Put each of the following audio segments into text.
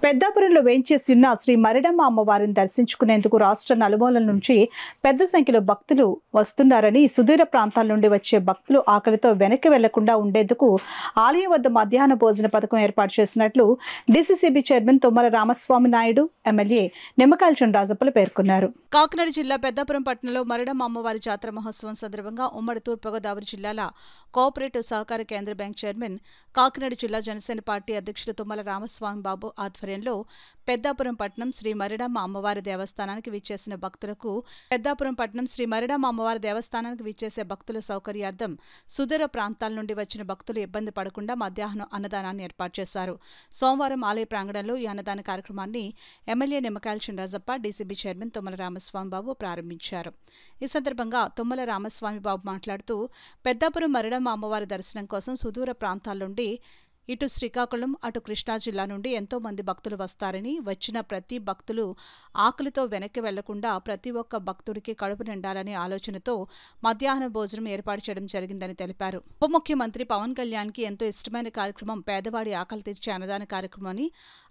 పెద్దాపురంలో వేంచేసిన శ్రీ మరిడమ్మ అమ్మవారిని దర్శించుకునేందుకు రాష్ట్ర నలుమూలల నుంచి పెద్ద సంఖ్యలో భక్తులు వస్తున్నారని, సుదూర ప్రాంతాల నుండి వచ్చే భక్తులు ఆకలితో వెనక్కి వెళ్లకుండా ఉండేందుకు ఆలయం వద్ద మధ్యాహ్న భోజన పథకం ఏర్పాటు చేసినట్లు DCCB chairman Tummala Ramaswamy Naidu, MLA నిమ్మకాయల చినరాజప్పలు పేర్కొన్నారు. కాకినాడ జిల్లా పెద్దాపురం పట్టణంలో మరిడమ్మ అమ్మవారి జాతర మహోత్సవం సందర్భంగా ఉమ్మడి తూర్పుగోదావరి జిల్లాల కోఆపరేటివ్ సహకార కేంద్ర బ్యాంక్ చైర్మన్, కాకినాడ జిల్లా జనసేన పార్టీ అధ్యక్షులు తుమ్మల రామస్వామి బాబు ఆధ్వర్యంలో పెద్దాపురం పట్టణం శ్రీ మరిడమ్మ అమ్మవారి దేవస్థానానికి విచ్చేసిన భక్తులకు విచ్చేసే భక్తుల సౌకర్యార్థం సుదూర ప్రాంతాల నుండి వచ్చిన భక్తులు ఇబ్బంది పడకుండా మధ్యాహ్నం అన్నదానాన్ని ఏర్పాటు చేశారు. సోమవారం ఆలయ ప్రాంగణంలో ఈ అన్నదాన కార్యక్రమాన్ని MLA Nimmakayala Chinarajappa, DCB chairman Tummala Ramaswamy బాబు ప్రారంభించారు. ఈ సందర్భంగా తుమ్మల రామస్వామి బాబు మాట్లాడుతూ, పెద్దాపురం మరిడమ్మ అమ్మవారి దర్శనం కోసం సుదూర ప్రాంతాల నుండి ఇటు శ్రీకాకుళం, అటు కృష్ణా జిల్లా నుండి ఎంతో మంది భక్తులు వస్తారని, వచ్చిన ప్రతి భక్తులు ఆకలితో వెనక్కి వెళ్లకుండా ప్రతి ఒక్క భక్తుడికి కడుపు నిండాలనే ఆలోచనతో మధ్యాహ్న భోజనం ఏర్పాటు చేయడం జరిగిందని తెలిపారు. ఉప ముఖ్యమంత్రి పవన్ కళ్యాణ్కి ఎంతో ఇష్టమైన కార్యక్రమం పేదవాడి ఆకలి తీర్చే అన్నదాన కార్యక్రమం అని,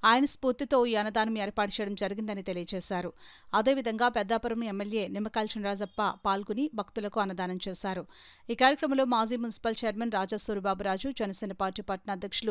ఆయన స్ఫూర్తితో ఈ అన్నదానం ఏర్పాటు చేయడం జరిగిందని తెలియజేశారు. అదేవిధంగా పెద్దాపురం ఎమ్మెల్యే నిమ్మకాయల చినరాజప్ప పాల్గొని భక్తులకు అన్నదానం చేశారు. ఈ కార్యక్రమంలో మాజీ municipal chairman Raja Suribaburaju, Janasena party పట్టణ అధ్యక్షులు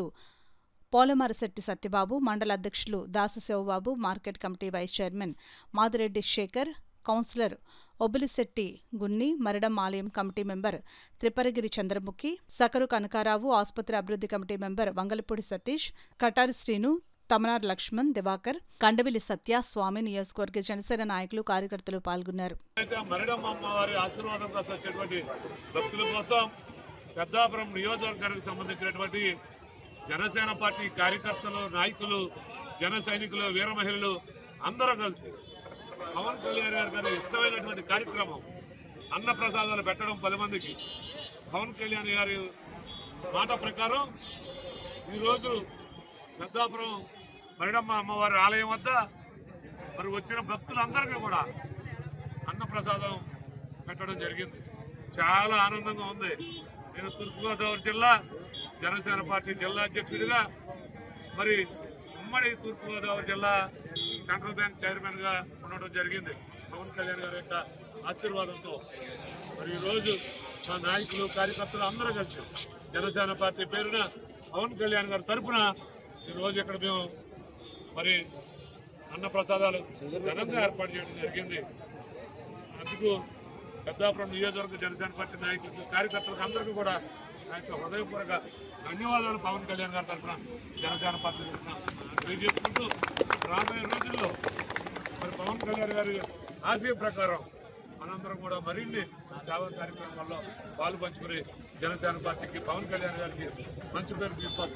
పోలమరశెట్టి సత్యబాబు, మండల అధ్యక్షులు Dasa Sivababu, market committee vice chairman Madireddy Sekhar, councillor Obilisetti Gunni, Maridamma ఆలయం కమిటీ మెంబర్ త్రిపరగిరి చంద్రముఖి, సకరు కనకారావు, ఆసుపత్రి అభివృద్ధి కమిటీ మెంబర్ వంగలపూడి సతీష్, కటారి శ్రీను, తమనార్ లక్ష్మణ్, దివాకర్, కండవిలి సత్య, స్వామి, నియోజకవర్గ జనసేన నాయకులు, కార్యకర్తలు పాల్గొన్నారు. పెద్దాపురం నియోజకవర్గానికి సంబంధించినటువంటి జనసేన పార్టీ కార్యకర్తలు, నాయకులు, జన సైనికులు, వీర మహిళలు అందరూ కలిసి పవన్ కళ్యాణ్ గారి ఇష్టమైనటువంటి కార్యక్రమం అన్న ప్రసాదాలు పెట్టడం 10 మందికి. పవన్ కళ్యాణ్ గారి మాట ప్రకారం ఈరోజు పెద్దాపురం మరిడమ్మ అమ్మవారి ఆలయం వద్ద మరి వచ్చిన భక్తులందరికీ కూడా అన్న ప్రసాదం పెట్టడం జరిగింది. చాలా ఆనందంగా ఉంది. నేను తూర్పుగోదావరి జిల్లా జనసేన పార్టీ జిల్లా అధ్యక్షుడిగా, మరి ఉమ్మడి తూర్పుగోదావరి జిల్లా సెంట్రల్ బ్యాంక్ చైర్మన్గా ఉండడం జరిగింది. పవన్ కళ్యాణ్ గారి యొక్క ఆశీర్వాదంతో మరి ఈరోజు మా నాయకులు, కార్యకర్తలు అందరూ కలిసి జనసేన పార్టీ పేరున పవన్ కళ్యాణ్ గారి తరఫున ఈరోజు ఇక్కడ మేము మరి అన్నప్రసాదాలు ఘనంగా ఏర్పాటు చేయడం జరిగింది. అందుకు పెద్దాపురం నియోజకవర్గ జనసేన పార్టీ నాయకులు, కార్యకర్తలకు అందరికీ కూడా నా యొక్క హృదయపూర్వక ధన్యవాదాలు పవన్ కళ్యాణ్ గారి తరఫున, జనసేన పార్టీ తరఫున తెలియజేసుకుంటూ, రాబోయే రోజుల్లో మరి పవన్ కళ్యాణ్ గారి ఆశయ ప్రకారం మనందరం కూడా మరిన్ని సేవా కార్యక్రమాల్లో పాలు పంచుకుని జనసేన పార్టీకి, పవన్ కళ్యాణ్ గారికి మంచి పేరు తీసుకొస్తారు.